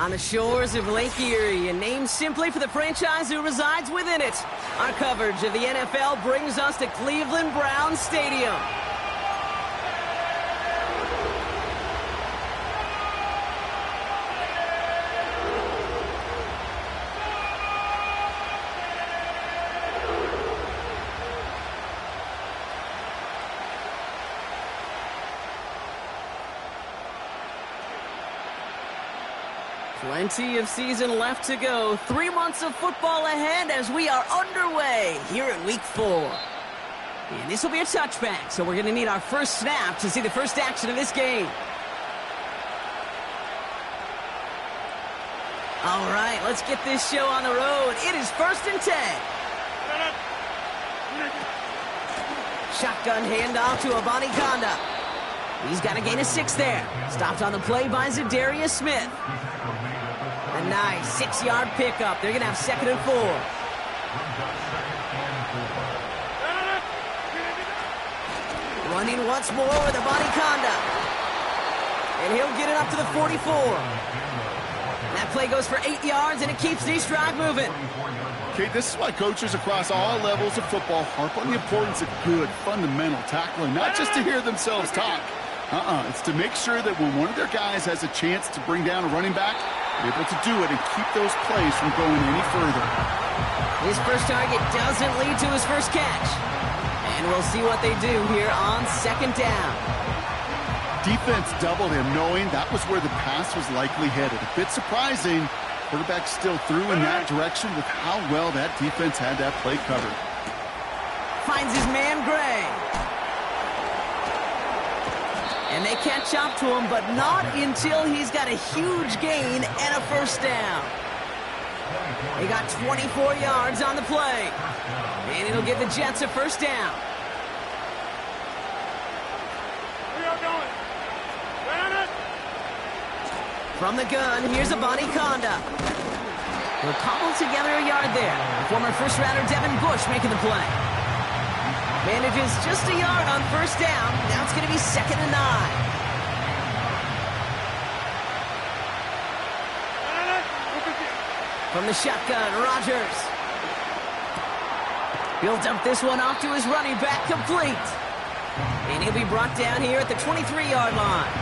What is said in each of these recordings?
On the shores of Lake Erie, and named simply for the franchise who resides within it. Our coverage of the NFL brings us to Cleveland Browns Stadium. Plenty of season left to go. 3 months of football ahead as we are underway here in Week 4. And this will be a touchback, so we're going to need our first snap to see the first action of this game. All right, let's get this show on the road. It is 1st and 10. Shotgun handoff to Abanikanda. He's got a gain of 6 there. Stopped on the play by Zadarius Smith. A nice 6-yard pickup. They're going to have 2nd and 4. Running once more with Abanikanda. And he'll get it up to the 44. That play goes for 8 yards, and it keeps this drive moving. Okay, this is why coaches across all levels of football harp on the importance of good, fundamental tackling, not just to hear themselves talk. It's to make sure that when one of their guys has a chance to bring down a running back, they're able to do it and keep those plays from going any further. His first target doesn't lead to his first catch. And we'll see what they do here on 2nd down. Defense doubled him, knowing that was where the pass was likely headed. A bit surprising. Quarterback still threw in that direction with how well that defense had that play covered. Finds his man, Gray. And they catch up to him, but not until he's got a huge gain and a first down. They got 24 yards on the play. And it'll give the Jets a first down. From the gun, here's Abanikanda. We'll cobble together a yard there. Former first-rounder Devin Bush making the play. Manages just a yard on first down. Now it's going to be 2nd and 9. From the shotgun, Rodgers. Built up this one off to his running back, complete. And he'll be brought down here at the 23-yard line.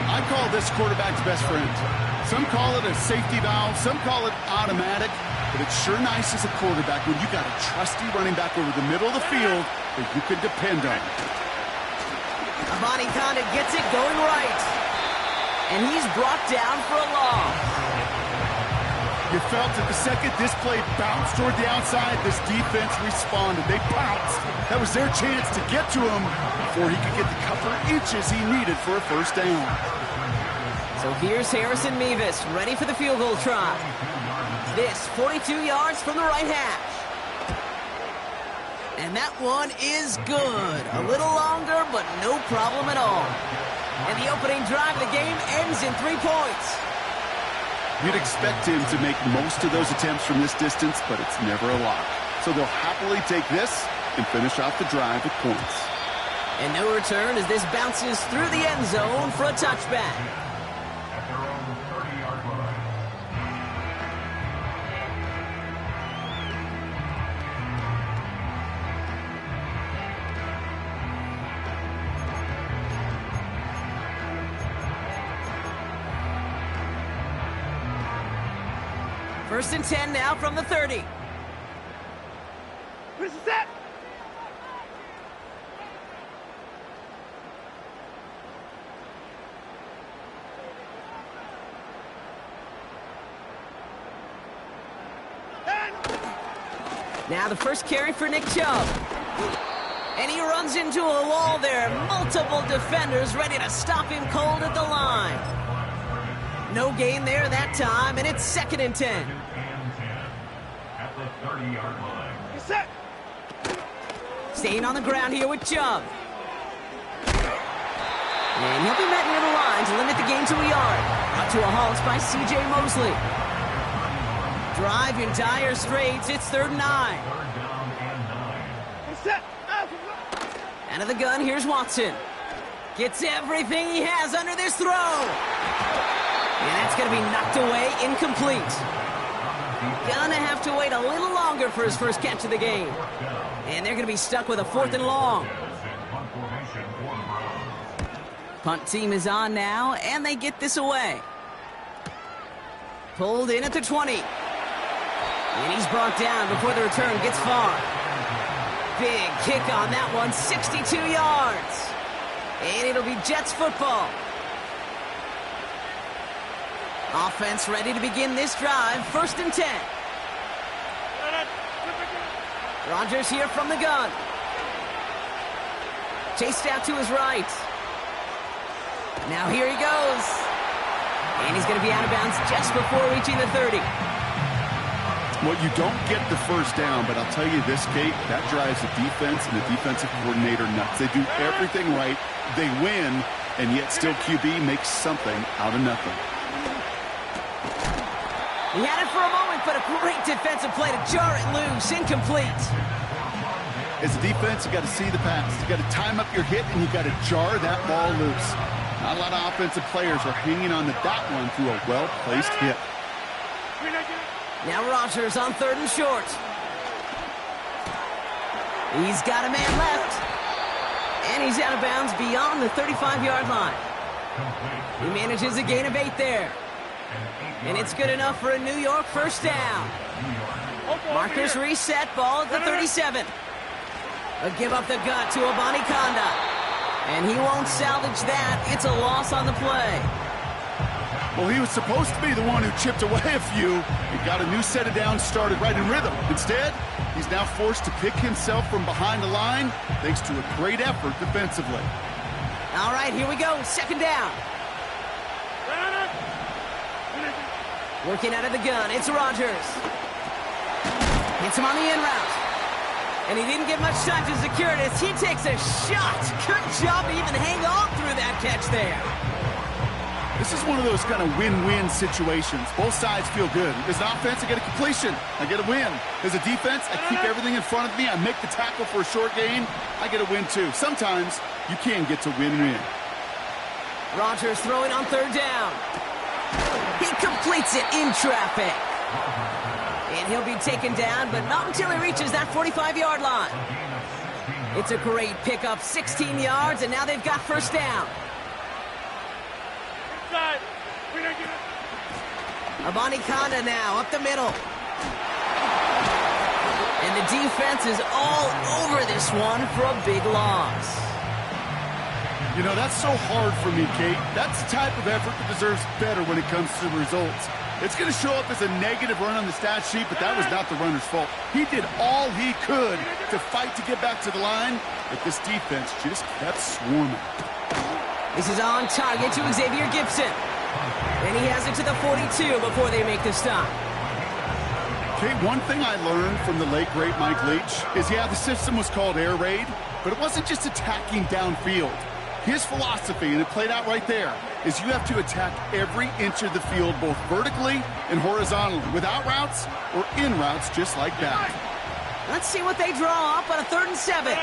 I call this quarterback's best friend. Some call it a safety valve, some call it automatic. But it's sure nice as a quarterback when you got a trusty running back over the middle of the field that you can depend on. Abanikanda gets it going right. And he's brought down for a loss. You felt that the second this play bounced toward the outside, this defense responded. They pounced. That was their chance to get to him before he could get the couple of inches he needed for a first down. So here's Harrison Mevis, ready for the field goal try. This 42 yards from the right hash. And that one is good. A little longer, but no problem at all. And the opening drive of the game ends in 3 points. You'd expect him to make most of those attempts from this distance, but it's never a lock. So they'll happily take this and finish off the drive with points. And no return as this bounces through the end zone for a touchback. 1st and 10 now from the 30. Where's the set? Now the first carry for Nick Chubb. And he runs into a wall there. Multiple defenders ready to stop him cold at the line. No gain there that time, and it's 2nd and 10. At the 30-yard line. Get set. Staying on the ground here with Chubb. And he'll be met near the line to limit the gain to a yard. Brought to a halt by C.J. Mosley. Drive in dire straits. It's 3rd and 9. Third down and 9. Get set. Out of the gun, here's Watson. Gets everything he has under this throw. And that's going to be knocked away, incomplete. Gonna have to wait a little longer for his first catch of the game. And they're going to be stuck with a 4th and long. Punt team is on now, and they get this away. Pulled in at the 20. And he's brought down before the return gets far. Big kick on that one, 62 yards. And it'll be Jets football. Offense ready to begin this drive, 1st and 10. Rodgers here from the gun. Chased out to his right. Now here he goes. And he's going to be out of bounds just before reaching the 30. Well, you don't get the first down, but I'll tell you this, Kate, that drives the defense and the defensive coordinator nuts. They do everything right. They win, and yet still QB makes something out of nothing. He had it for a moment, but a great defensive play to jar it loose. Incomplete. As a defense, you got to see the pass. You got to time up your hit, and you got to jar that ball loose. Not a lot of offensive players are hanging on to that one through a well-placed hit. Now Rodgers on 3rd and short. He's got a man left. And he's out of bounds beyond the 35-yard line. He manages a gain of 8 there. And it's good enough for a New York first down. Markers reset, ball at the 37. A give up the gut to Abanikanda. And he won't salvage that. It's a loss on the play. Well, he was supposed to be the one who chipped away a few. He got a new set of downs started right in rhythm. Instead, he's now forced to pick himself from behind the line thanks to a great effort defensively. All right, here we go. 2nd down. Working out of the gun, it's Rodgers. Hits him on the in route. And he didn't get much time to secure it as he takes a shot. Good job to even hang on through that catch there. This is one of those kind of win-win situations. Both sides feel good. As an offense, I get a completion. I get a win. As a defense, I keep everything in front of me. I make the tackle for a short gain. I get a win, too. Sometimes you can get to win-win. Rodgers throwing on 3rd down. He completes it in traffic. And he'll be taken down, but not until he reaches that 45-yard line. It's a great pickup, 16 yards, and now they've got first down. Abanikanda now up the middle. And the defense is all over this one for a big loss. You know, that's so hard for me, Kate. That's the type of effort that deserves better when it comes to the results. It's going to show up as a negative run on the stat sheet, but that was not the runner's fault. He did all he could to fight to get back to the line, but this defense just kept swarming. This is on target to Xavier Gibson. And he has it to the 42 before they make the stop. Kate, one thing I learned from the late, great Mike Leach is, yeah, the system was called air raid, but it wasn't just attacking downfield. His philosophy, and it played out right there, is you have to attack every inch of the field, both vertically and horizontally, without routes or in routes just like that. Let's see what they draw up on a 3rd and 7.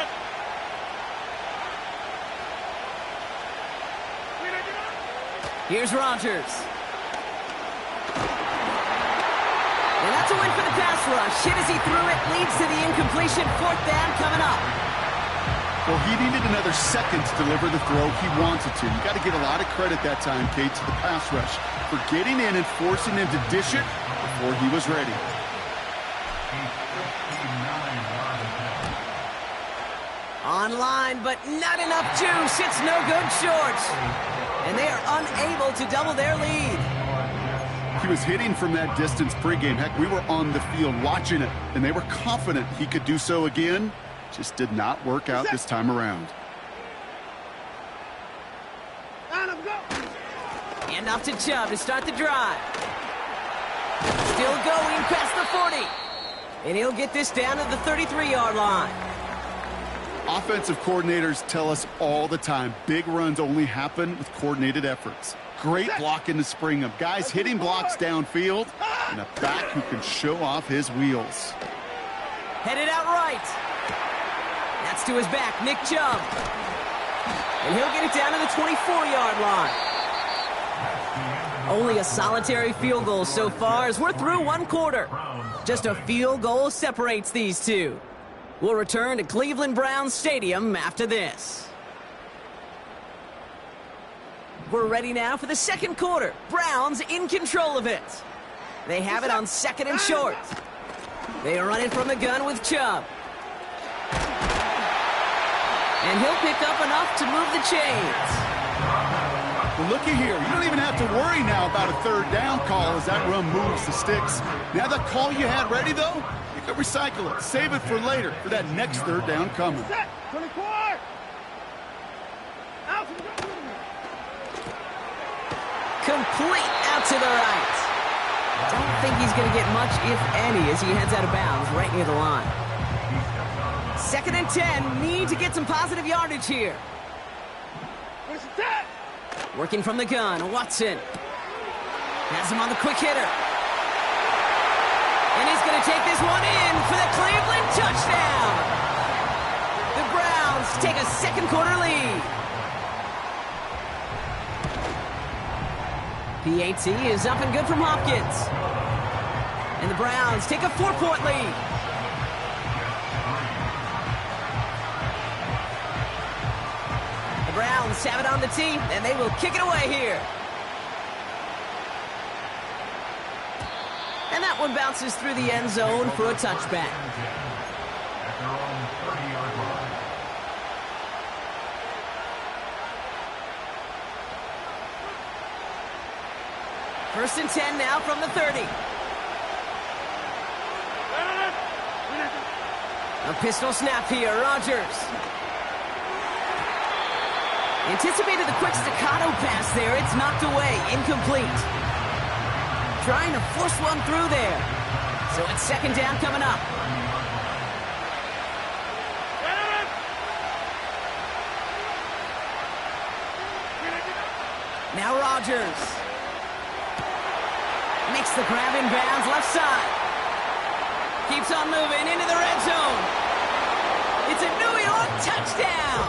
Here's Rodgers. And that's a win for the pass rush. Hit as he threw it, leads to the incompletion. 4th down coming up. Well, he needed another second to deliver the throw he wanted to. You got to give a lot of credit that time, Kate, to the pass rush for getting in and forcing him to dish it before he was ready. Online, but not enough juice. It's no good short. And they are unable to double their lead. He was hitting from that distance pregame. Heck, we were on the field watching it, and they were confident he could do so again. Just did not work out this time around. And off to Chubb to start the drive. Still going past the 40. And he'll get this down to the 33-yard line. Offensive coordinators tell us all the time, big runs only happen with coordinated efforts. Great block in the spring of guys hitting blocks downfield and a back who can show off his wheels. Headed out right. That's to his back, Nick Chubb. And he'll get it down to the 24-yard line. Only a solitary field goal so far as we're through one quarter. Just a field goal separates these two. We'll return to Cleveland Browns Stadium after this. We're ready now for the second quarter. Browns in control of it. They have it on 2nd and short. They run it from the gun with Chubb. And he'll pick up enough to move the chains. Well, looky here. You don't even have to worry now about a third down call as that run moves the sticks. Now that call you had ready, though, you can recycle it. Save it for later for that next third down coming. Complete out to the right. Don't think he's going to get much, if any, as he heads out of bounds right near the line. 2nd and 10. Need to get some positive yardage here. Working from the gun, Watson. Has him on the quick hitter. And he's going to take this one in for the Cleveland touchdown. The Browns take a second quarter lead. PAT is up and good from Hopkins. And the Browns take a 4-point lead. The Browns have it on the tee, and they will kick it away here. And that one bounces through the end zone for a touchback. At their own 30-yard line. First and 10 now from the 30. A pistol snap here, Rodgers. Anticipated the quick staccato pass there. It's knocked away, incomplete. Trying to force one through there. So it's 2nd down coming up. Now Rodgers. Makes the grab in bounds, left side. Keeps on moving into the red zone. It's a New York touchdown.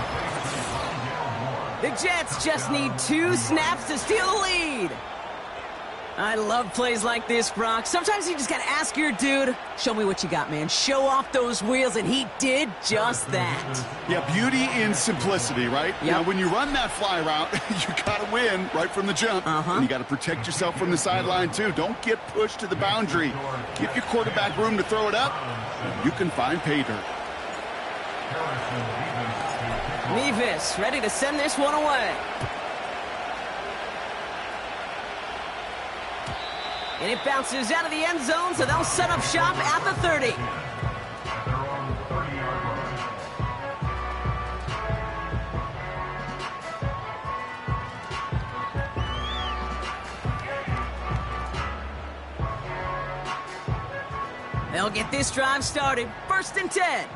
The Jets just need 2 snaps to steal the lead. I love plays like this, Brock. Sometimes you just got to ask your dude, show me what you got, man. Show off those wheels, and he did just that. Yeah, beauty in simplicity, right? Yep. Now, when you run that fly route, you got to win right from the jump. And you got to protect yourself from the sideline, too. Don't get pushed to the boundary. Give your quarterback room to throw it up, and you can find pay dirt. Nevis ready to send this one away. And it bounces out of the end zone, so they'll set up shop at the 30. At their own 30-yard line. They'll get this drive started. 1st and 10.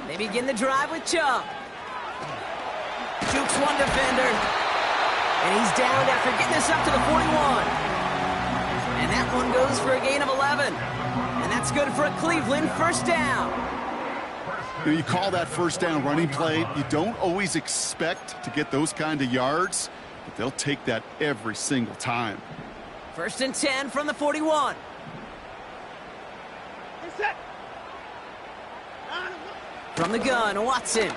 They begin the drive with Chubb. Jukes one defender. And he's down after getting this up to the 41. And that one goes for a gain of 11. And that's good for a Cleveland 1st down. You know, you call that 1st down running play. You don't always expect to get those kind of yards, but they'll take that every single time. 1st and 10 from the 41. From the gun, Watson.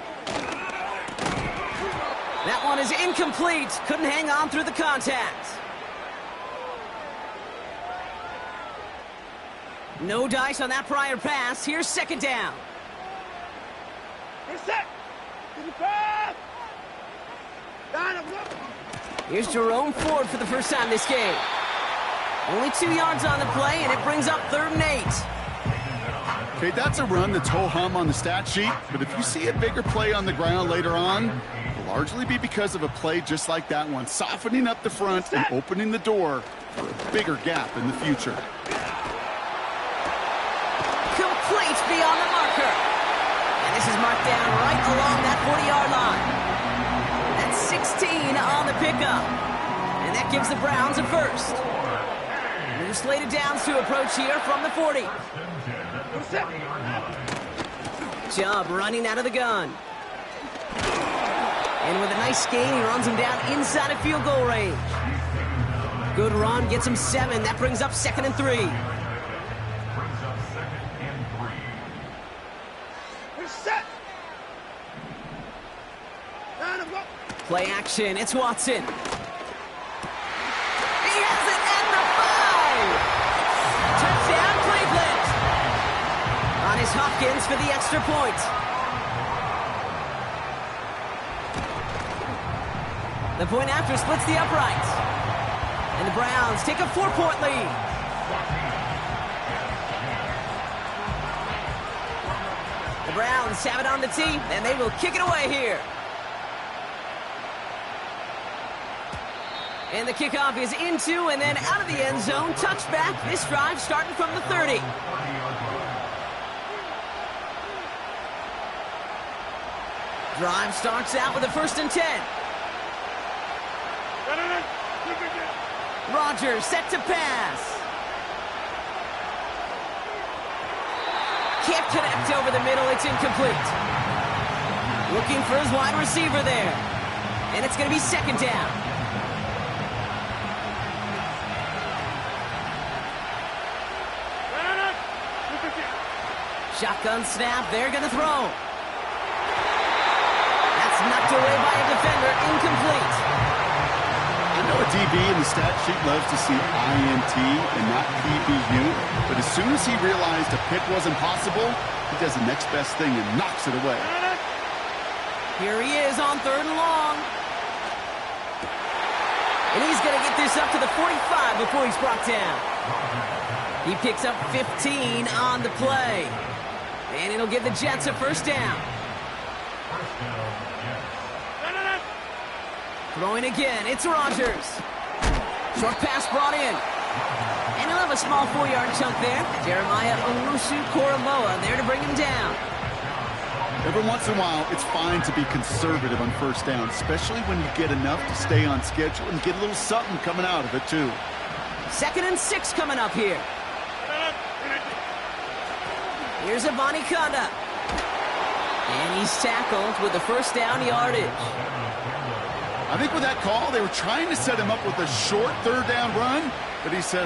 That one is incomplete. Couldn't hang on through the contact. No dice on that prior pass. Here's 2nd down. Here's Jerome Ford for the first time this game. Only 2 yards on the play, and it brings up 3rd and 8. Okay, that's a run that's ho-hum on the stat sheet, but if you see a bigger play on the ground later on, it'll largely be because of a play just like that one, softening up the front and opening the door for a bigger gap in the future. Complete beyond the marker. And this is marked down right along that 40-yard line. That's 16 on the pickup. And that gives the Browns a 1st. New slated downs to approach here from the 40. Chubb running out of the gun. And with a nice gain, he runs him down inside of field goal range. Good run, gets him 7. That brings up 2nd and 3. Brings up 2nd and 3. We're set. Play action, it's Watson. He has it at the 5! Touchdown, Cleveland! On his Hopkins for the extra point. The point after splits the uprights. And the Browns take a 4-point lead. The Browns have it on the tee, and they will kick it away here. And the kickoff is into and then out of the end zone. Touchback. This drive starting from the 30. Drive starts out with a 1st and 10. Rodgers set to pass. Can't connect over the middle. It's incomplete. Looking for his wide receiver there. And it's going to be 2nd down. Shotgun snap. They're going to throw. That's knocked away by a defender. Incomplete. I know a DB in the stat sheet loves to see INT and not PBU, but as soon as he realized a pick wasn't possible, he does the next best thing and knocks it away. Here he is on 3rd and long. And he's going to get this up to the 45 before he's brought down. He picks up 15 on the play. And it'll give the Jets a 1st down. Throwing again, it's Rodgers. Short pass brought in. And he'll have a small 4-yard chunk there. Jeremiah Owusu-Koramoah there to bring him down. Every once in a while, it's fine to be conservative on 1st down, especially when you get enough to stay on schedule and get a little something coming out of it, too. 2nd and 6 coming up here. Here's Avani Kanda. And he's tackled with the 1st down yardage. I think with that call, they were trying to set him up with a short 3rd down run, but he said,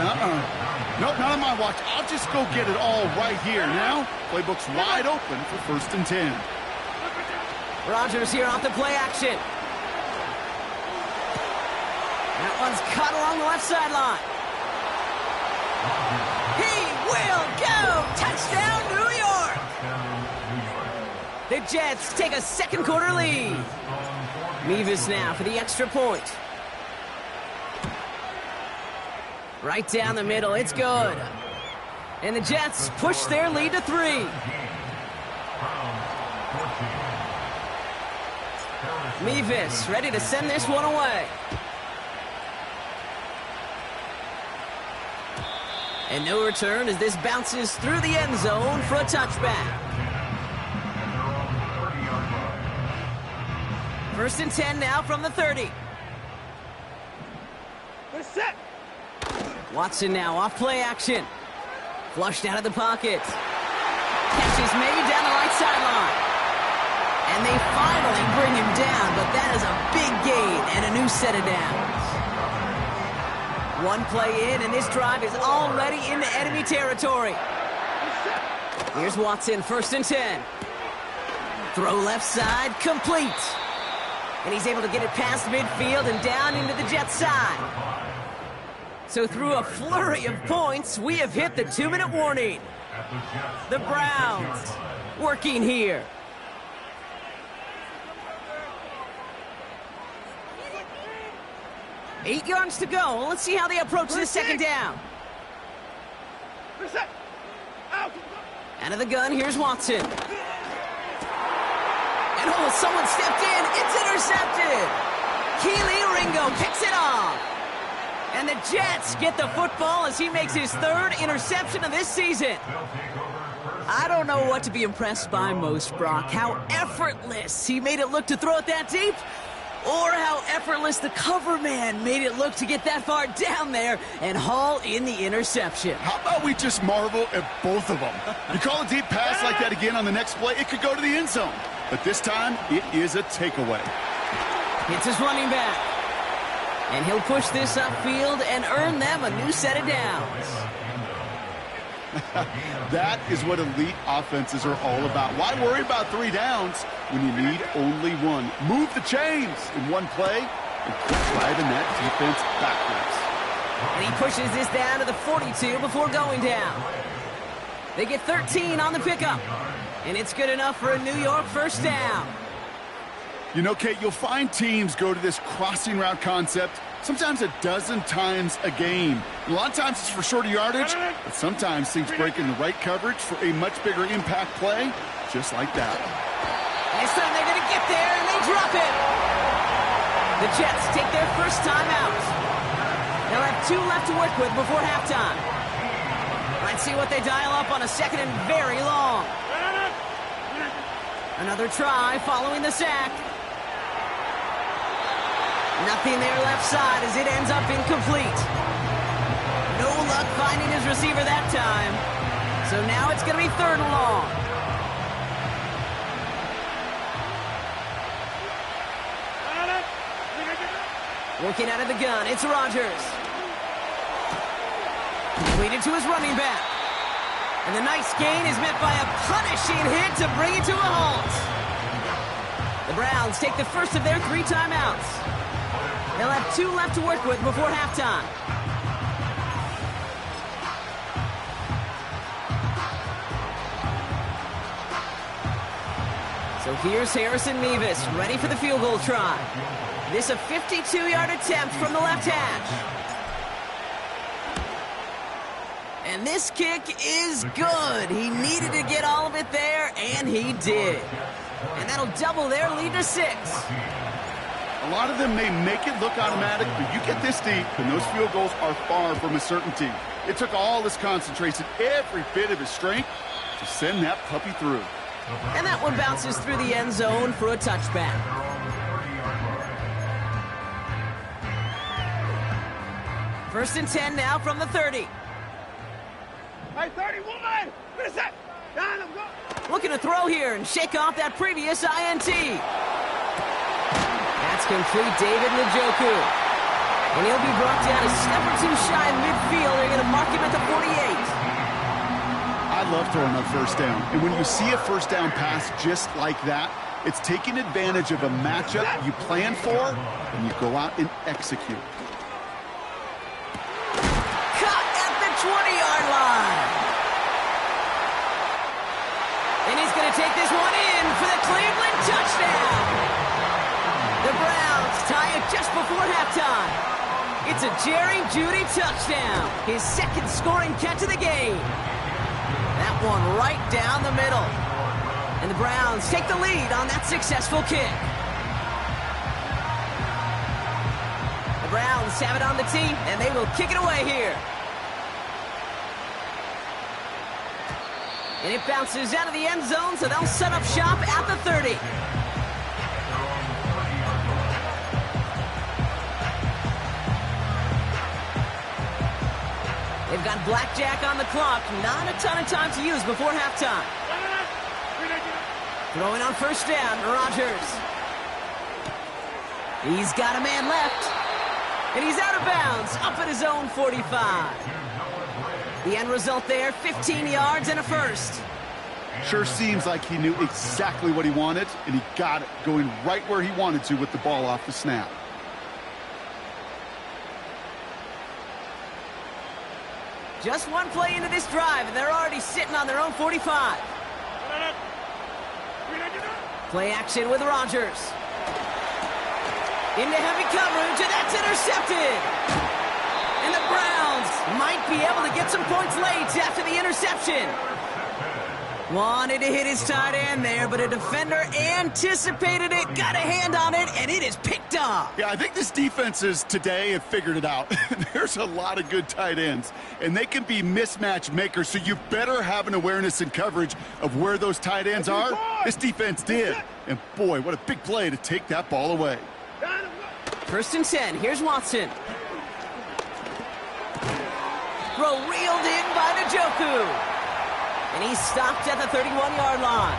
nope, not on my watch. I'll just go get it all right here. Now, playbook's wide open for 1st and 10. Rodgers here off the play action. That one's caught along the left sideline. He will go! Touchdown, New York! The Jets take a 2nd quarter lead. Mevis now for the extra point. Right down the middle, it's good. And the Jets push their lead to 3. Mevis ready to send this one away. And no return as this bounces through the end zone for a touchback. 1st and 10 now from the 30. We're set. Watson now off play action. Flushed out of the pocket. Catches made down the right sideline. And they finally bring him down, but that is a big gain and a new set of downs. One play in, and this drive is already into enemy territory. Here's Watson, 1st and 10. Throw left side, complete. And he's able to get it past midfield and down into the Jets side. So through a flurry of points, we have hit the 2-minute warning. The Browns working here. Eight yards to go. Let's see how they approach this 2nd down. Out of the gun, here's Watson. And oh, someone stepped in. It's intercepted. Keely Ringo picks it off. And the Jets get the football as he makes his 3rd interception of this season. I don't know what to be impressed by most, Brock. How effortless he made it look to throw it that deep, or how effortless the cover man made it look to get that far down there and haul in the interception. How about we just marvel at both of them? You call a deep pass like that again on the next play, it could go to the end zone. But this time, it is a takeaway. It's his running back. And he'll push this upfield and earn them a new set of downs. That is what elite offenses are all about. Why worry about 3 downs when you need only one? Move the chains in one play and quit driving that defense backwards. And he pushes this down to the 42 before going down. They get 13 on the pickup. And it's good enough for a New York first down. You know, Kate, you'll find teams go to this crossing route concept sometimes a dozen times a game. A lot of times it's for shorter yardage, but sometimes things break in the right coverage for a much bigger impact play, just like that. And this time they're going to get there, and they drop it. The Jets take their first time out. They'll have 2 left to work with before halftime. Let's see what they dial up on a second and very long. Another try following the sack. Nothing there left side as it ends up incomplete. No luck finding his receiver that time. So now it's going to be 3rd and long. Working out of the gun, it's Rodgers. Completed to his running back. And the nice gain is met by a punishing hit to bring it to a halt. The Browns take the first of their 3 timeouts. They'll have 2 left to work with before halftime. So here's Harrison Mevis, ready for the field goal try. This a 52-yard attempt from the left hash. And this kick is good. He needed to get all of it there, and he did. And that'll double their lead to 6. A lot of them may make it look automatic, but you get this deep, and those field goals are far from a certainty. It took all his concentration, every bit of his strength, to send that puppy through. And that one bounces through the end zone for a touchback. First and 10 now from the 30. Hey, 31! Finish that! Down, I'm going! Looking to throw here and shake off that previous INT. That's complete, David Njoku. And he'll be brought down a step or 2 shy in midfield. They're going to mark him at the 48. I love throwing on first down. And when you see a first down pass just like that, it's taking advantage of a matchup you plan for, and you go out and execute. Caught at the 20-yard line. And he's going to take this one in for the Cleveland touchdown. The Browns tie it just before halftime. It's a Jerry Jeudy touchdown, his 2nd scoring catch of the game. That one right down the middle. And the Browns take the lead on that successful kick. The Browns have it on the tee, and they will kick it away here. And it bounces out of the end zone, so they'll set up shop at the 30. They've got blackjack on the clock. Not a ton of time to use before halftime. Throwing on first down, Rodgers. He's got a man left. And he's out of bounds, up at his own 45. The end result there, 15 yards and a first. Sure seems like he knew exactly what he wanted, and he got it, going right where he wanted to with the ball off the snap. Just one play into this drive, and they're already sitting on their own 45. Play action with Rodgers. Into heavy coverage, and that's intercepted. And the Browns might be able to get some points late after the interception. Wanted to hit his tight end there, but a defender anticipated it, got a hand on it, and it is picked off. Yeah, I think this defenses today have figured it out. There's a lot of good tight ends, and they can be mismatch makers, so you better have an awareness and coverage of where those tight ends are. This defense did. And boy, what a big play to take that ball away. First and 10, here's Watson. Throw reeled in by Njoku. And he's stopped at the 31-yard line.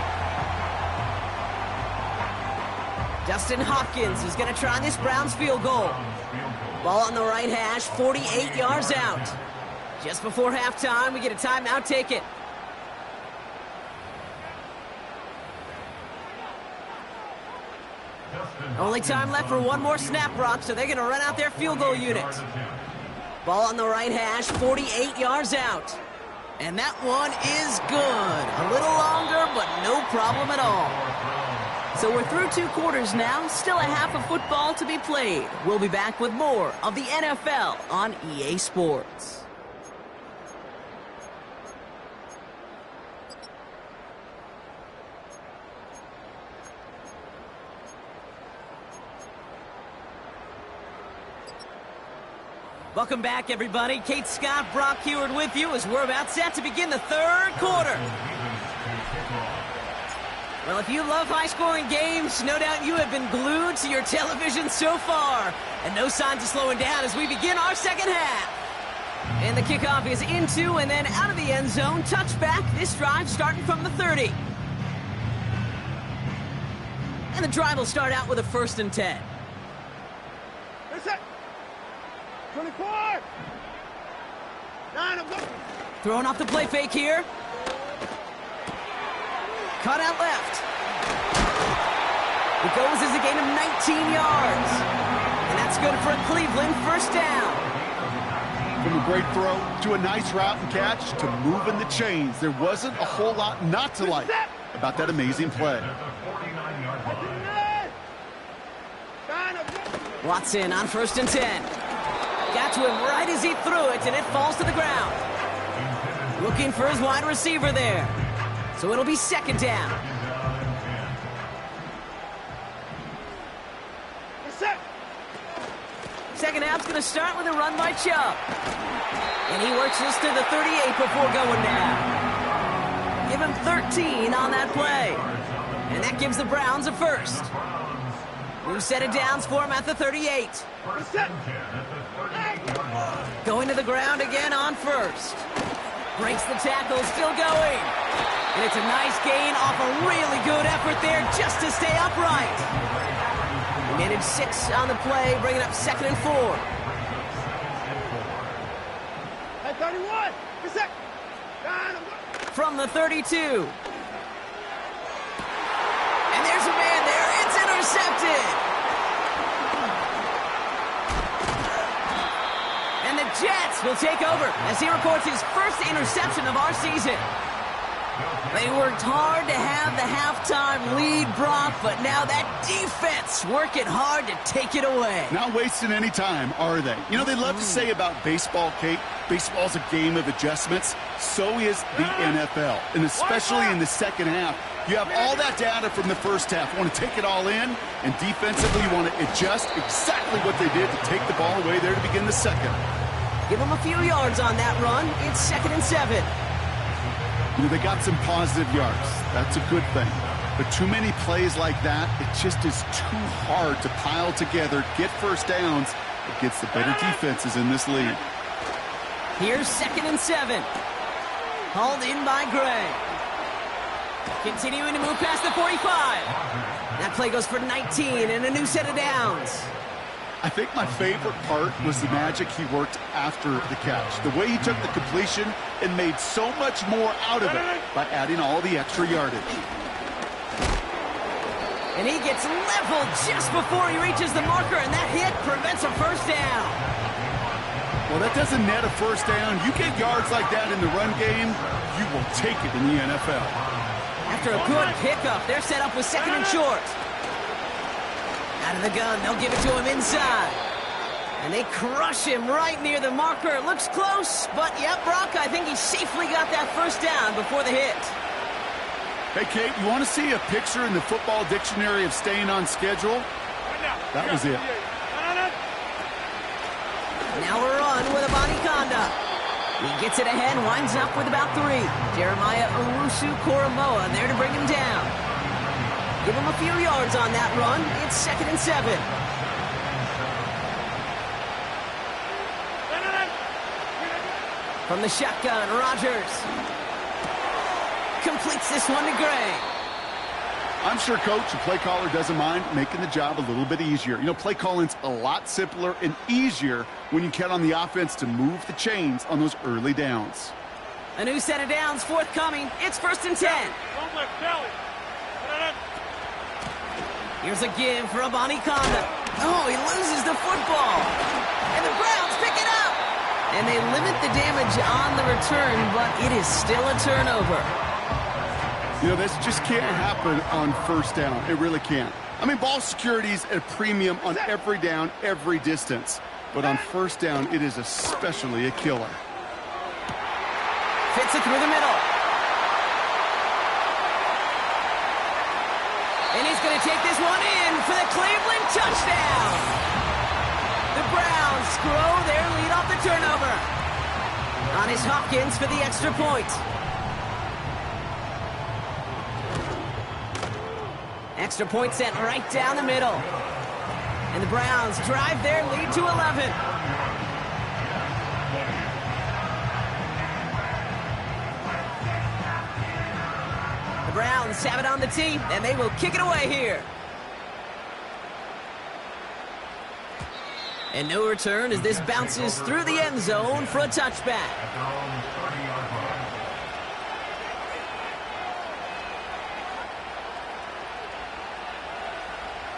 Dustin Hopkins is going to try this Browns field goal. Ball on the right hash, 48 yards out. Just before halftime, we get a timeout taken. Only time left for one more snap, Brock, so they're going to run out their field goal unit. Ball on the right hash, 48 yards out. And that one is good. A little longer, but no problem at all. So we're through 2 quarters now, still a half of football to be played. We'll be back with more of the NFL on EA Sports. Welcome back, everybody. Kate Scott, Brock Heward with you as we're about set to begin the 3rd quarter. Well, if you love high-scoring games, no doubt you have been glued to your television so far. And no signs of slowing down as we begin our 2nd half. And the kickoff is into and then out of the end zone. Touchback, this drive starting from the 30. And the drive will start out with a 1st and 10. That's it. 24! 9, I'm going. Throwing off the play fake here. Cut out left. It goes as a gain of 19 yards. And that's good for a Cleveland 1st down. From a great throw to a nice route and catch to moving the chains, there wasn't a whole lot not to like about that amazing play. Watson on 1st and 10. Got to him right as he threw it, and it falls to the ground. Looking for his wide receiver there. So it'll be 2nd down. Second half's going to start with a run by Chubb. And he works this to the 38 before going down. Give him 13 on that play. And that gives the Browns a 1st. New set of downs for him at the 38. Going to the ground again on 1st. Breaks the tackle, still going. And it's a nice gain off a really good effort there just to stay upright. He managed 6 on the play, bringing up 2nd and 4. At 31, from the 32. And there's a man there. It's intercepted. And the Jets will take over as he records his 1st interception of our season. They worked hard to have the halftime lead, Brock, but now that defense working hard to take it away. Not wasting any time, are they? You know, they love to say about baseball, Kate, baseball's a game of adjustments. So is the NFL, and especially in the 2nd half. You have all that data from the 1st half. You want to take it all in, and defensively you want to adjust exactly what they did to take the ball away there to begin the 2nd. Give them a few yards on that run. It's 2nd and 7. You know, they got some positive yards. That's a good thing. But too many plays like that, it just is too hard to pile together, get 1st downs against the better defenses in this league. Here's 2nd and 7. Hauled in by Gray. Continuing to move past the 45. That play goes for 19 and a new set of downs. I think my favorite part was the magic he worked after the catch. The way he took the completion and made so much more out of it by adding all the extra yardage. And he gets leveled just before he reaches the marker, and that hit prevents a 1st down. Well, that doesn't net a 1st down. You get yards like that in the run game, you will take it in the NFL. After a good pickup, they're set up with 2nd and short. Out of the gun, they'll give it to him inside. And they crush him right near the marker. It looks close, but yep, Brock, I think he safely got that 1st down before the hit. Hey, Kate, you want to see a picture in the football dictionary of staying on schedule? That was it. Now a run with Abanikanda. He gets it ahead, winds up with about 3. Jeremiah Owusu-Koramoah there to bring him down. Give him a few yards on that run. It's 2nd and 7. From the shotgun, Rodgers completes this one to Gray. I'm sure coach and play caller doesn't mind making the job a little bit easier. You know, play calling's a lot simpler and easier when you count on the offense to move the chains on those early downs. A new set of downs forthcoming. It's 1st and 10. Here's a give for Abanikanda. Oh, he loses the football. And the Browns pick it up. And they limit the damage on the return, but it is still a turnover. You know, this just can't happen on 1st down. It really can't. I mean, ball security's at a premium on every down, every distance. But on 1st down, it is especially a killer. Fits it through the middle. And he's going to take this one in for the Cleveland touchdown. The Browns grow their lead off the turnover. On is Hopkins for the extra point. Extra point sent right down the middle. And the Browns drive their lead to 11. The Browns have it on the tee, and they will kick it away here. And no return as this bounces through the end zone for a touchback.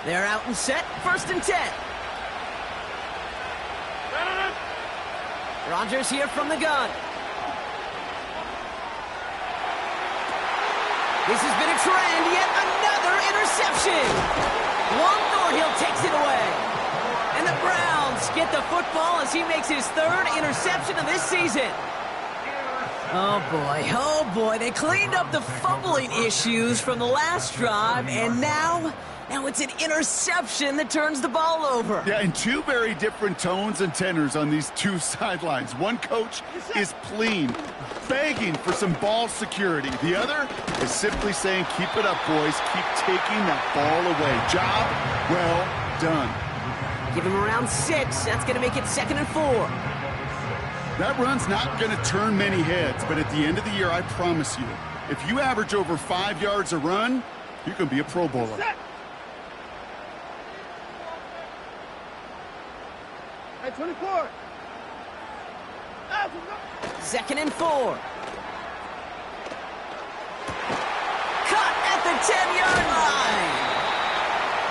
They're out and set, 1st and 10. Rodgers here from the gun. This has been a trend, yet another interception. Juan Thornhill takes it away. And the Browns get the football as he makes his 3rd interception of this season. Oh boy, they cleaned up the fumbling issues from the last drive, and now it's an interception that turns the ball over. Yeah, and two very different tones and tenors on these two sidelines. One coach is pleading, begging for some ball security. The other is simply saying, keep it up, boys. Keep taking that ball away. Job well done. Give him around 6. That's going to make it 2nd and 4. That run's not going to turn many heads, but at the end of the year, I promise you, if you average over 5 yards a run, you can be a Pro Bowler. 24. 2nd and 4. Cut at the 10-yard line.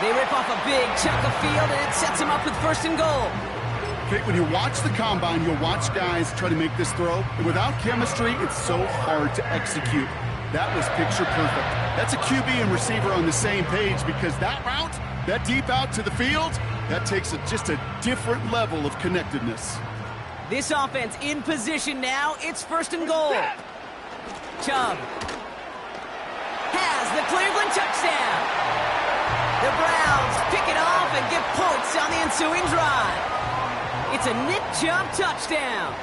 They rip off a big chunk of field, and it sets them up with 1st and goal. Okay, when you watch the combine, you'll watch guys try to make this throw. And without chemistry, it's so hard to execute. That was picture perfect. That's a QB and receiver on the same page, because that route, that deep out to the field, that takes just a different level of connectedness. This offense in position now. It's 1st and goal. Chubb has the Cleveland touchdown. The Browns pick it off and get points on the ensuing drive. It's a Nick Chubb touchdown.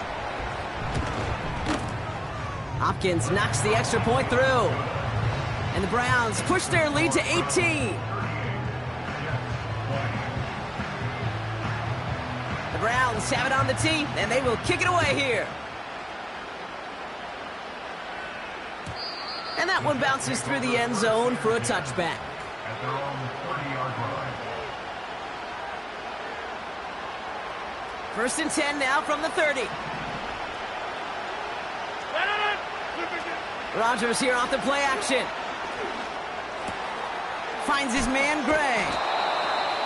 Hopkins knocks the extra point through. And the Browns push their lead to 18. The Browns have it on the tee, and they will kick it away here. And that one bounces through the end zone for a touchback. At their own 30-yard line. 1st and 10 now from the 30. Rodgers here off the play action. Finds his man Gray.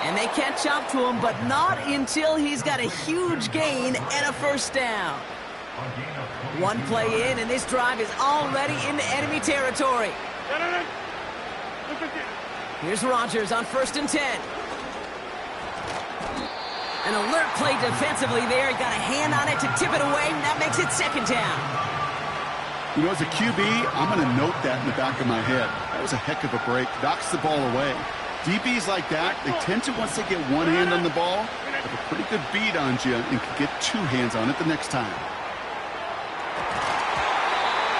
And they catch up to him, but not until he's got a huge gain and a 1st down. One play in, and this drive is already into enemy territory. Here's Rodgers on 1st and 10. An alert play defensively there. He got a hand on it to tip it away, and that makes it 2nd down. You know, as a QB, I'm going to note that in the back of my head. That was a heck of a break. Knocks the ball away. DBs like that, they tend to, once they get one hand on the ball, have a pretty good beat on you and can get 2 hands on it the next time.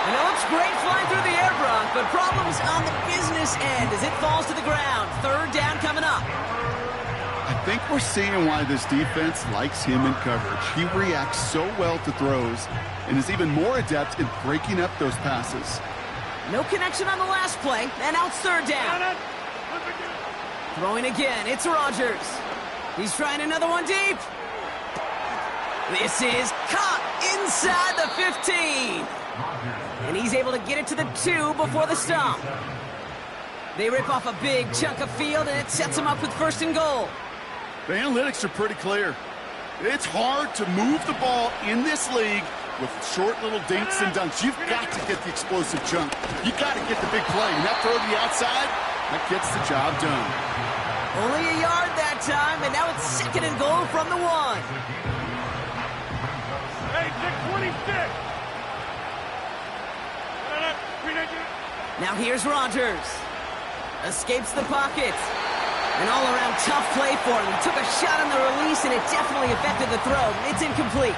And it looks great flying through the air, Brock, but problems on the business end as it falls to the ground. 3rd down coming up. I think we're seeing why this defense likes him in coverage. He reacts so well to throws and is even more adept in breaking up those passes. No connection on the last play, and now it's third down. Throwing again, it's Rodgers. He's trying another one deep. This is caught inside the 15. And he's able to get it to the 2 before the stop. They rip off a big chunk of field, and it sets them up with first and goal. The analytics are pretty clear. It's hard to move the ball in this league with short little dinks and dunks. You've got to get the explosive chunk. You've got to get the big play. And that throw to the outside, that gets the job done. Only a yard that time, and now it's second and goal from the 1. Hey, 626. Now here's Rodgers. Escapes the pocket. An all-around tough play for him. He took a shot on the release, and it definitely affected the throw. It's incomplete.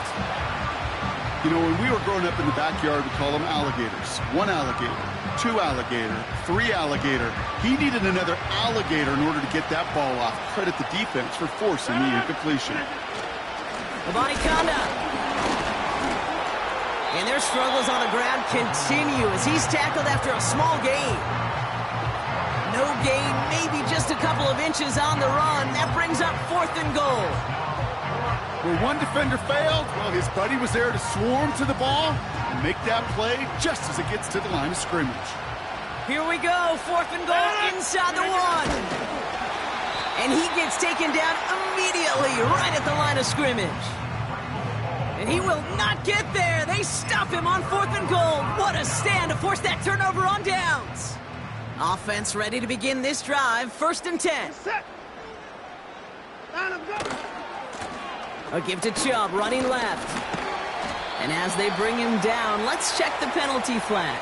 You know, when we were growing up in the backyard, we call them alligators. 1 alligator, 2 alligator, 3 alligator. He needed another alligator in order to get that ball off. Credit the defense for forcing the incompletion. Abanikanda. And their struggles on the ground continue as he's tackled after a small gain. No gain, maybe just a couple of inches on the run. That brings up fourth and goal. Where one defender failed, well, his buddy was there to swarm to the ball and make that play just as it gets to the line of scrimmage. Here we go, fourth and goal inside the 1. And he gets taken down immediately right at the line of scrimmage. And he will not get there. They stop him on fourth and goal. What a stand to force that turnover on downs. Offense ready to begin this drive. First and 10. Set. Line up, go. A give to Chubb, running left. And as they bring him down, let's check the penalty flag.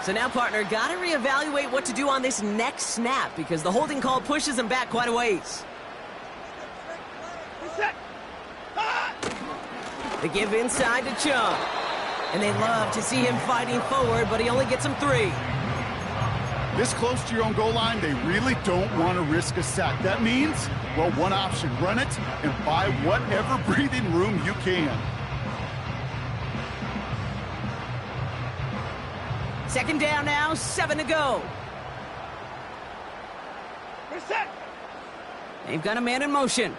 So now, partner, got to reevaluate what to do on this next snap because the holding call pushes him back quite a ways. Set. The give inside to Chubb. And they love to see him fighting forward, but he only gets him 3. This close to your own goal line, they really don't want to risk a sack. That means, well, one option, run it and buy whatever breathing room you can. Second down now, 7 to go. Reset. They've got a man in motion.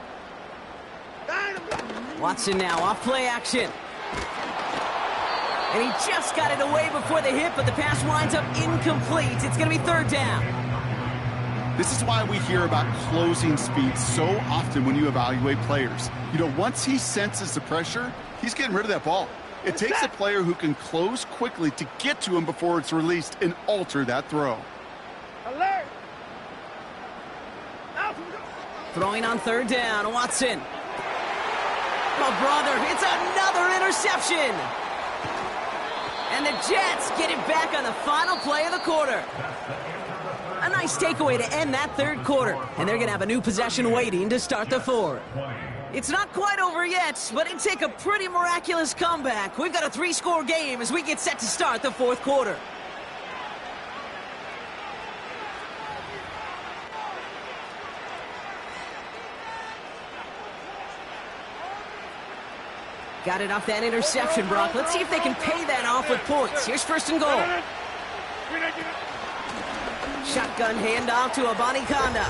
Line up, go. Watson now, off play action. And he just got it away before the hit, but the pass winds up incomplete. It's going to be third down. This is why we hear about closing speed so often when you evaluate players. You know, once he senses the pressure, he's getting rid of that ball. It takes a player who can close quickly to get to him before it's released and alter that throw. Alert. Out. Throwing on third down, Watson. Oh, brother, it's another interception. And the Jets get it back on the final play of the quarter. A nice takeaway to end that third quarter. And they're going to have a new possession waiting to start the 4th. It's not quite over yet, but it'd take a pretty miraculous comeback. We've got a 3-score game as we get set to start the 4th quarter. Got it off that interception, Brock. Let's see if they can pay that off with points. Here's first and goal. Shotgun handoff to Abanikanda.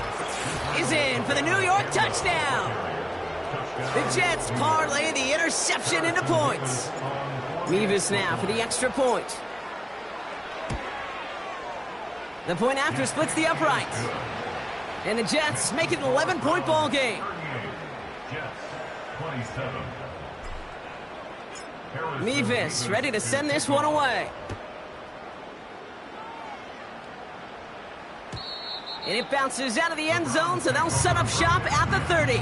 Is in for the New York touchdown. The Jets parlay the interception into points. Mevis now for the extra point. The point after splits the upright. And the Jets make it an 11-point ball game. Jets, 27. Mevis ready to send this one away. And it bounces out of the end zone, so they'll set up shop at the 30.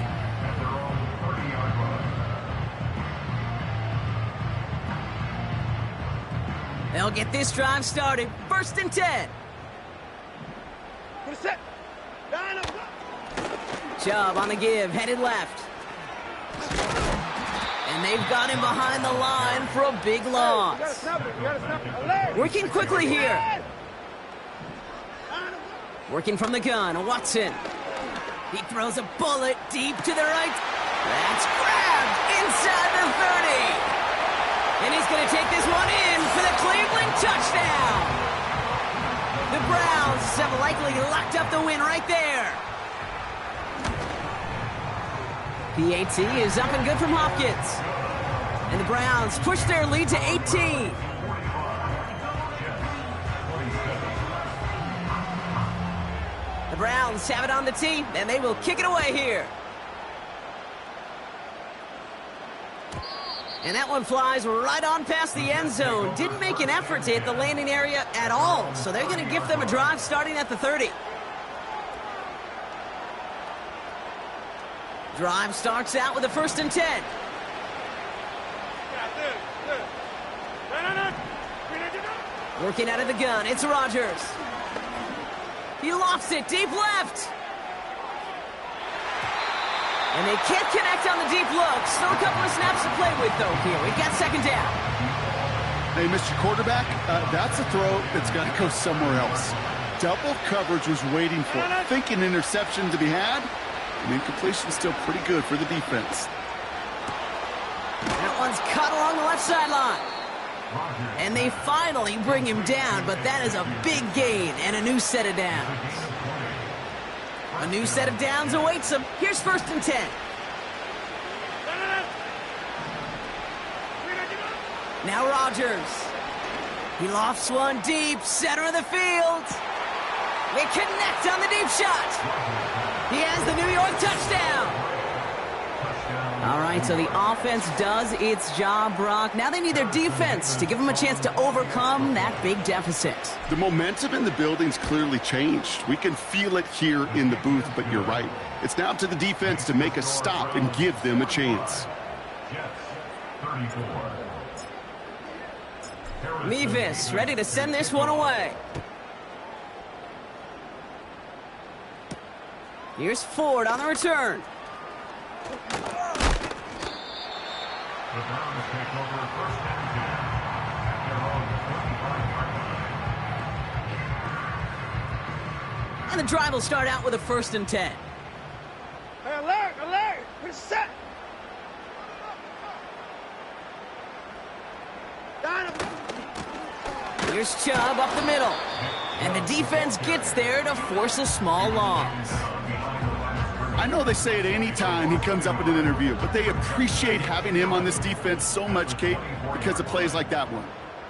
They'll get this drive started. First and 10. Set. Line up, go. Chubb on the give, headed left. And they've got him behind the line for a big loss. You gotta snap it. You gotta snap it. Alert. Working quickly here. Working from the gun, Watson. He throws a bullet deep to the right. That's grabbed inside the 30. And he's going to take this one in for the Cleveland touchdown! The Browns have likely locked up the win right there. PAT is up and good from Hopkins. And the Browns push their lead to 18. The Browns have it on the tee, and they will kick it away here. And that one flies right on past the end zone. Didn't make an effort to hit the landing area at all, so they're going to give them a drive starting at the 30. Drive starts out with a 1st and 10. Working out of the gun, it's Rodgers. He lofts it deep left. And they can't connect on the deep look. Still a couple of snaps to play with, though, here. We've got 2nd down. Hey, Mr. Quarterback, that's a throw that's got to go somewhere else. Double coverage was waiting for it. Thinking interception to be had. And incompletion still pretty good for the defense. That one's cut along the left sideline. And they finally bring him down, but that is a big gain and a new set of downs. A new set of downs awaits him. Here's 1st and 10. Now Rodgers. He lofts one deep, center of the field. They connect on the deep shot. He has the New York touchdown. All right, so the offense does its job, Brock. Now they need their defense to give them a chance to overcome that big deficit. The momentum in the building's clearly changed. We can feel it here in the booth, but you're right. It's now up to the defense to make a stop and give them a chance. Mevis ready to send this one away. Here's Ford on the return. The Browns take over 1st and 10 at their own 35-yard line. And the drive will start out with a 1st and 10. Hey, alert, alert! We're set! Here's Chubb up the middle. And the defense gets there to force a small loss. I know they say it any time he comes up in an interview, but they appreciate having him on this defense so much, Kate, because of plays like that one.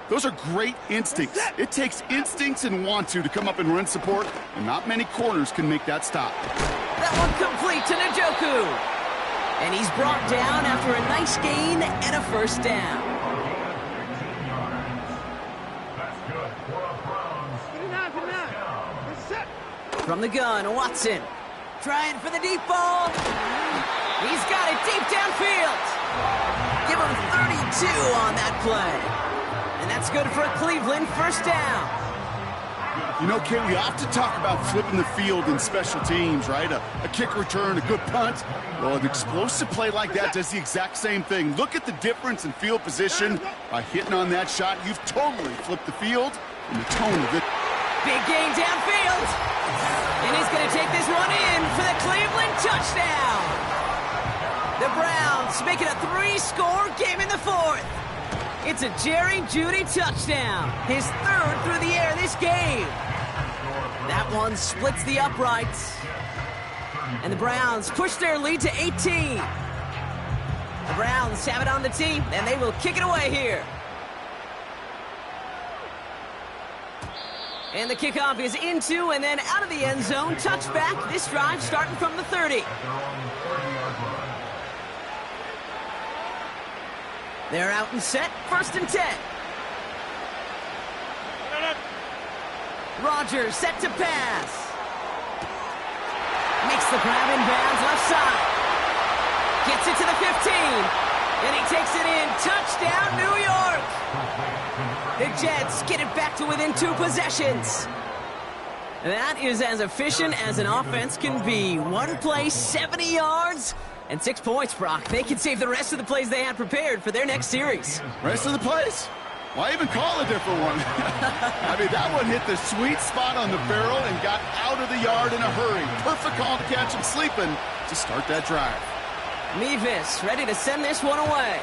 Those are great instincts. It takes instincts and want to come up and run support, and not many corners can make that stop. That one complete to Njoku. And he's brought down after a nice gain and a 1st down. From the gun, Watson. Trying for the deep ball. He's got it deep downfield. Give him 32 on that play. And that's good for a Cleveland 1st down. You know, Kate, we often talk about flipping the field in special teams, right? A kick return, a good punt. Well, an explosive play like that does the exact same thing. Look at the difference in field position. By hitting on that shot, you've totally flipped the field and the tone of it. Big gain downfield. And he's going to take this one in for the Cleveland touchdown. The Browns make it a 3-score game in the 4th. It's a Jerry Jeudy touchdown. His 3rd through the air this game. That one splits the uprights. And the Browns push their lead to 18. The Browns have it on the tee, and they will kick it away here. And the kickoff is into and then out of the end zone. Touchback. This drive starting from the 30. They're out and set. 1st and 10. Rodgers set to pass. Makes the grab in bounds left side. Gets it to the 15. And he takes it in. Touchdown, New York. The Jets get it back to within 2 possessions. That is as efficient as an offense can be. One play, 70 yards, and 6 points, Brock. They can save the rest of the plays they had prepared for their next series. Rest of the plays? Why even call a different one? I mean, that one hit the sweet spot on the barrel and got out of the yard in a hurry. Perfect call to catch him sleeping to start that drive. Mevis ready to send this one away.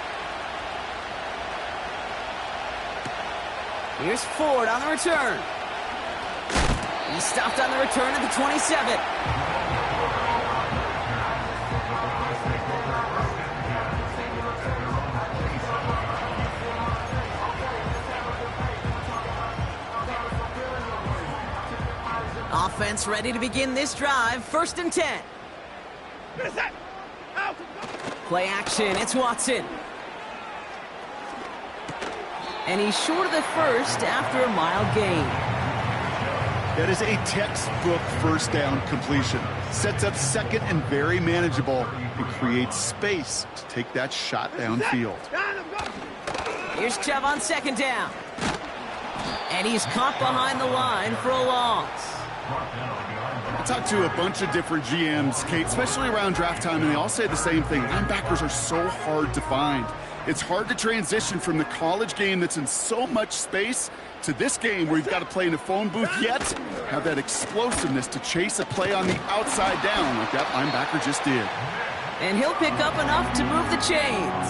Here's Ford on the return. He stopped on the return at the 27. Offense ready to begin this drive. 1st and 10. Play action. It's Watson. And he's short of the first after a mild gain. That is a textbook first down completion. Sets up second and very manageable and creates space to take that shot downfield. Here's Chubb on 2nd down. And he's caught behind the line for a loss. I talked to a bunch of different GMs, Kate, especially around draft time, and they all say the same thing. Linebackers are so hard to find. It's hard to transition from the college game that's in so much space to this game where you've got to play in a phone booth, yet have that explosiveness to chase a play on the outside down like that linebacker just did. And he'll pick up enough to move the chains.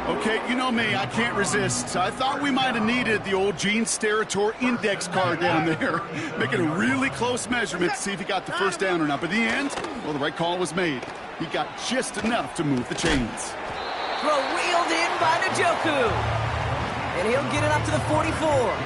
Okay, you know me, I can't resist. I thought we might have needed the old Gene Steratore index card down there, making a really close measurement to see if he got the first down or not. But in the end, well, the right call was made. He got just enough to move the chains. Throw reeled in by Njoku. And he'll get it up to the 44.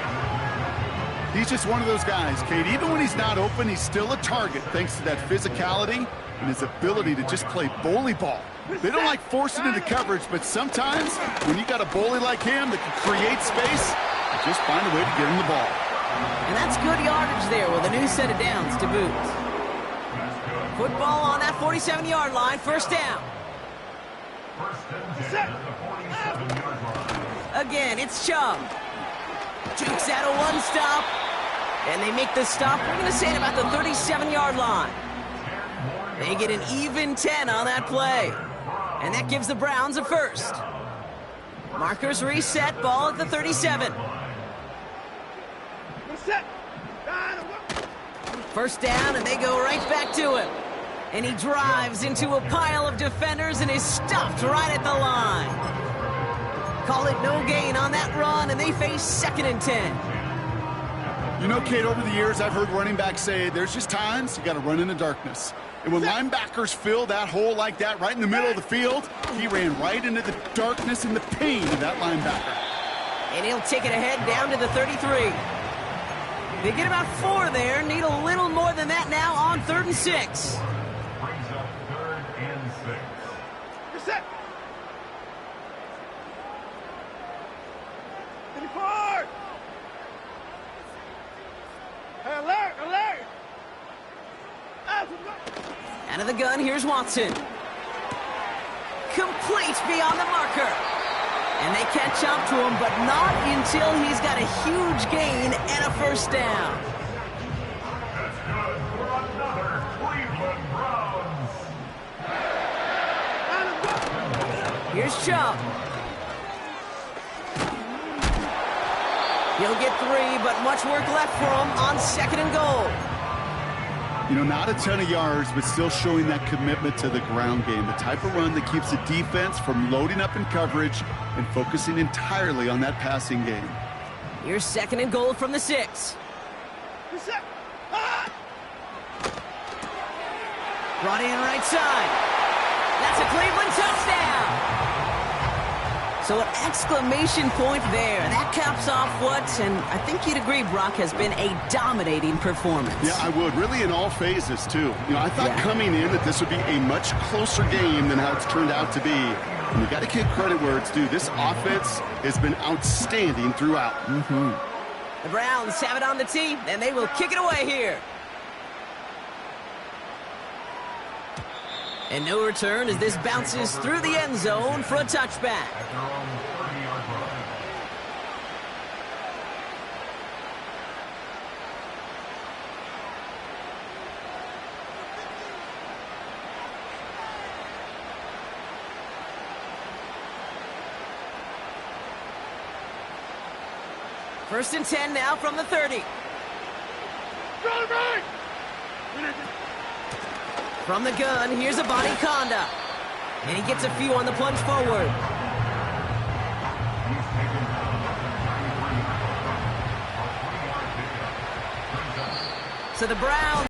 He's just one of those guys, Kate. Even when he's not open, he's still a target thanks to that physicality and his ability to just play bully ball. They don't like forcing into coverage, but sometimes when you got a bully like him that can create space, just find a way to get him the ball. And that's good yardage there with a new set of downs to boot. Football on that 47-yard line, 1st down. Again, it's Chubb. Jukes out a one-stop, and they make the stop. We're going to say it about the 37-yard line. They get an even 10 on that play. And that gives the Browns a first. Markers reset, ball at the 37. 1st down, and they go right back to him. And he drives into a pile of defenders and is stopped right at the line. Call it no gain on that run, and they face 2nd and 10. You know, Kate, over the years, I've heard running backs say there's just times you got to run in the darkness. And when linebackers fill that hole like that right in the middle of the field, he ran right into the darkness and the pain of that linebacker. And he'll take it ahead down to the 33. They get about 4 there, need a little more than that now on 3rd and 6. Brings up 3rd and 6. You're set. 34. Hey, alert, alert. Out of the gun, here's Watson. Complete beyond the marker. And they catch up to him, but not until he's got a huge gain and a 1st down. That's good for another Cleveland Browns. Here's Chubb. He'll get 3, but much work left for him on 2nd and goal. You know, not a ton of yards, but still showing that commitment to the ground game. The type of run that keeps the defense from loading up in coverage and focusing entirely on that passing game. Here's 2nd and goal from the 6. Brought in right side. That's a Cleveland touchdown. So an exclamation point there. That caps off what, and I think you'd agree, Brock, has been a dominating performance. Yeah, I would. Really in all phases, too. You know, I thought coming in that this would be a much closer game than how it's turned out to be. And you got to give credit where it's due. This offense has been outstanding throughout. The Browns have it on the tee, and they will kick it away here. And no return as this bounces through the end zone for a touchback. At their own 30-yard line. First and 10 now from the 30. From the gun, here's a body Conda. And he gets a few on the plunge forward. He's taken down at the 33. So the Browns